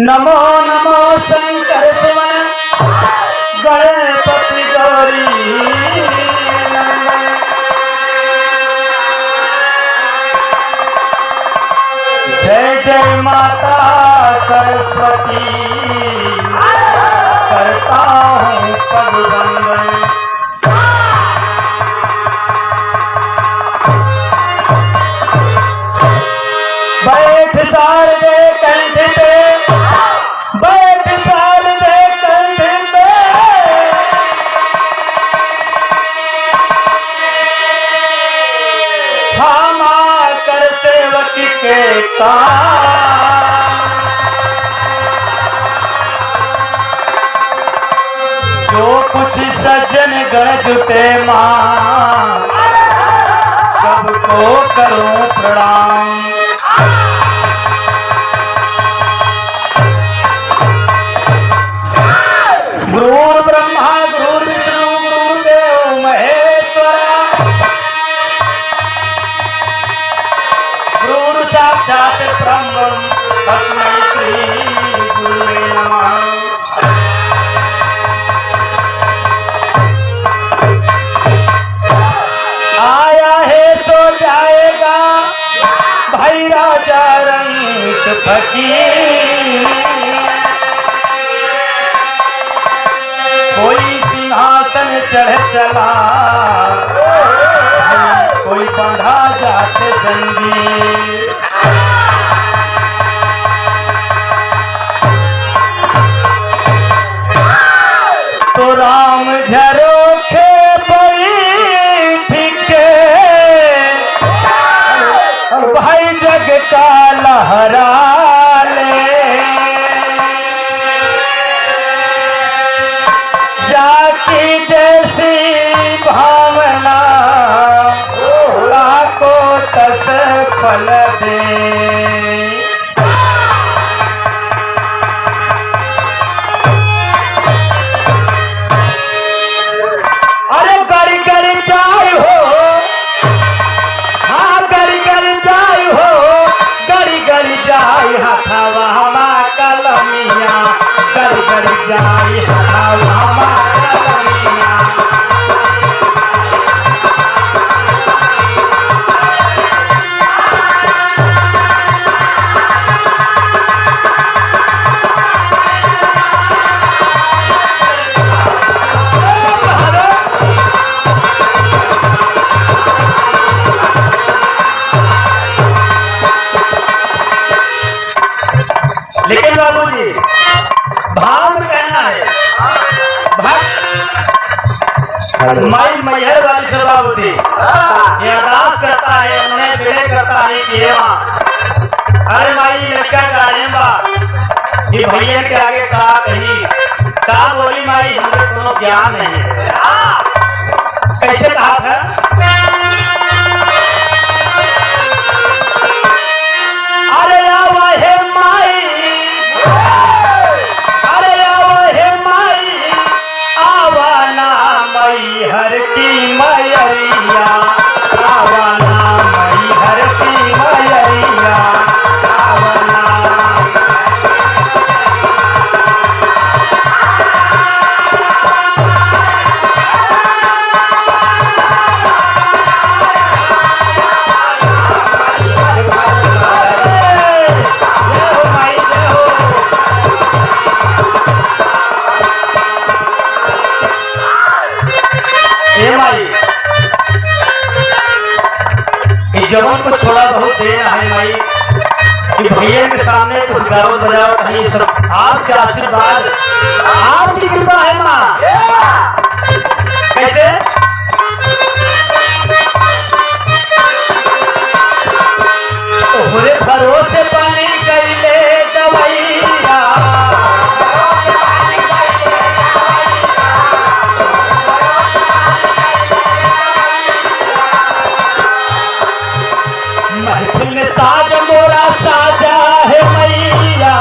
नमो नमो शंकर शिवन गणपति गौरी जय जय माता सरस्वती करता हूँ पदवंदन। बैठ शारदे कंठ पे, बैठ शारदे कंठ पे, थामा कर सेवक के काम। जो कुछ सज्जन गण जुटे मां, सबको करूं प्रणाम। गुरुर् ब्रह्मा गुरुर्विष्णु गुरुदेव महेश्वरा, गुरुर् साक्षात् ब्रह्म तस्मै श्री गुरुवे नमः। आया है सो जाएगा भाई राजा रंग फकीर। कोई सिंहासन चढ़ चला, कोई बांधा जाते जंजीर। तो राम झरोखे बैठ के भाई जग का लहरा ले। जाकी जैसी भावना को तस फल दे। अरे गड़ी गड़ी जाय हो, हाँ गड़ी गड़ी जाय हो, गड़ी गड़ी जाय हथावा हवा कलमिया, गड़ी गड़ी जाय हथावा हवा कलमिया। लेकिन बाबूजी भाव में कहना है, भक्त माई मैहर वाली सभापति ये अरदास करता है, उन्हें विनय करता है कि हे मां, अरे माई लड़का गाड़े बा ये भैया के आगे का कही का बोली माई, हमें कोनो ज्ञान नहीं है। कैसे कहा था? अरे आवा हे माई, अरे आवा हे माई, आवा ना मई हर की मयरिया, आवा ना मई हर की मयरिया, आवा ना। जवान को थोड़ा बहुत देना है माई कि भैया के सामने कुछ गाओ बजाओ कहीं, सब आपके आशीर्वाद आपकी कृपा है माँ। कैसे? तोहरे भरोसे पानी कैले गवैया, महफिल साज मोरा साजा है मैया,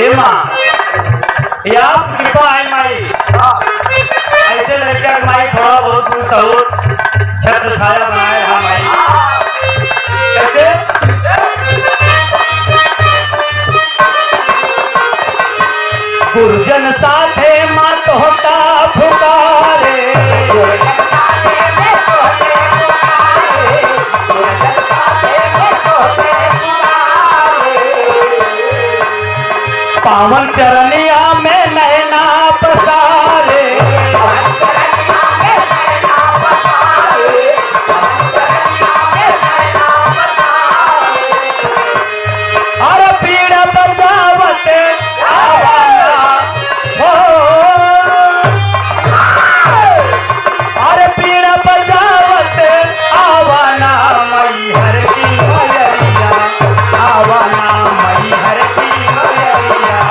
हे माँ, ये आप कृपा है माई। ऐसे लड़के माई थोड़ा बहुत सहूर छत्र छाया बनाए रहा माई। कैसे गुरुजन साथे माँ तोहका पुकारे, पावन चरनिया में नैना पसारे, अरे पीड़ा बजावत आवाना हो, अरे पीड़ा बजावत आवाना मई हर की मयरिया, आवाना मई हर की मयरिया।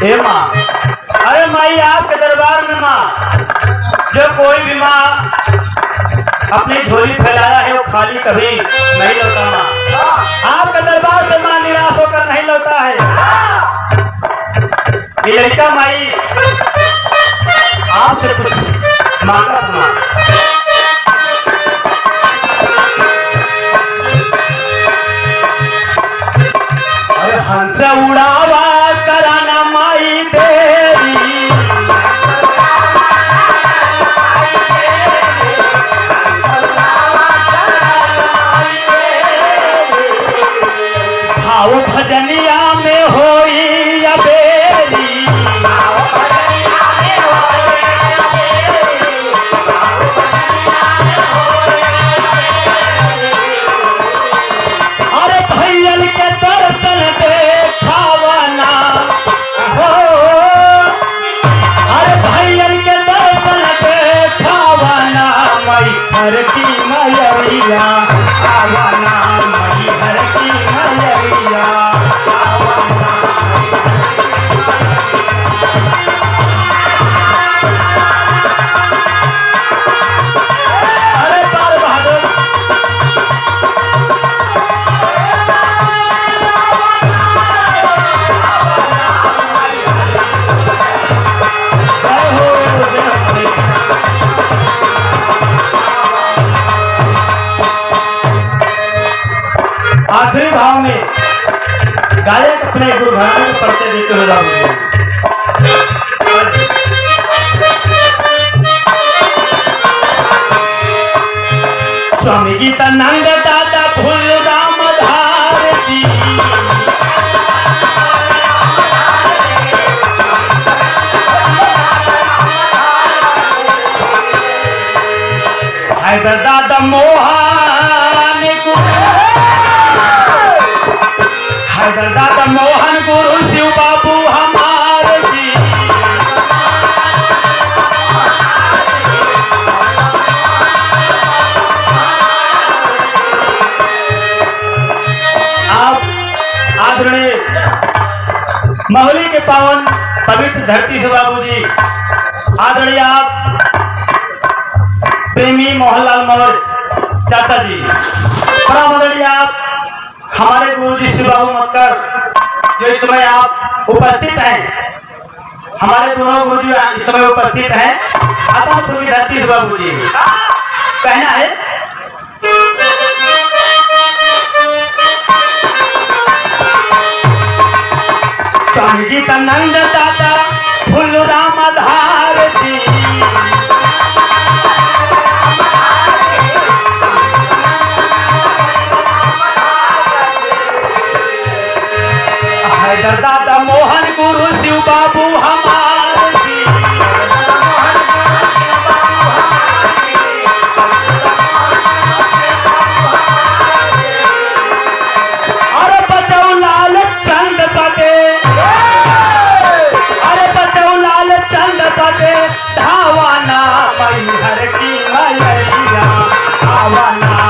हे माँ, अरे माई आपके दरबार में माँ, जो कोई भी माँ अपनी झोली फैलाया है वो खाली कभी नहीं लौटा माँ। आपके दरबार से माँ निराश होकर नहीं लौटा है। ये लड़का माई आपसे कुछ मांगा था माँ। अरे हंस उड़ावा कराना माई देरी, भाव भजनिया में होई अबेरी, अरे भैयल के दर्शन देखावना हो, अरे भैयल के दर्शन देखावना मई हर की मयरिया, आवाना मई हर की मयरिया, आवाना। अरे बाल बहादुर जय हो, जय हो। आखिरी भाव में गायक अपने गुरु घराने को परिचय देते हुए जाओगे। स्वामी गीतानंद दादा फूल राम धार जी, हैदर दादा मोहन गुरु, हैदर दादा मोहन गुरु शिव बाबू हमारे जी, आप आदरणीय महली के पावन पवित्र धरती से बाबू जी, आदरणीय आप प्रेमी मोहनलाल मौर्य चाचा जी, परम आदरणीय आप हमारे गुरु जी शिव बाबू मक्कर जो इस समय आप उपस्थित हैं, हमारे दोनों गुरु जी इस समय उपस्थित हैं। अतः धरती शिव बाबू जी कहना है, स्वामी गीतानंद दादा फूल राम धार जी, हैदर दादा मोहन गुरु शिव बाबू हमारे जी, अरे बचाओ लाल चंद बटे, भावना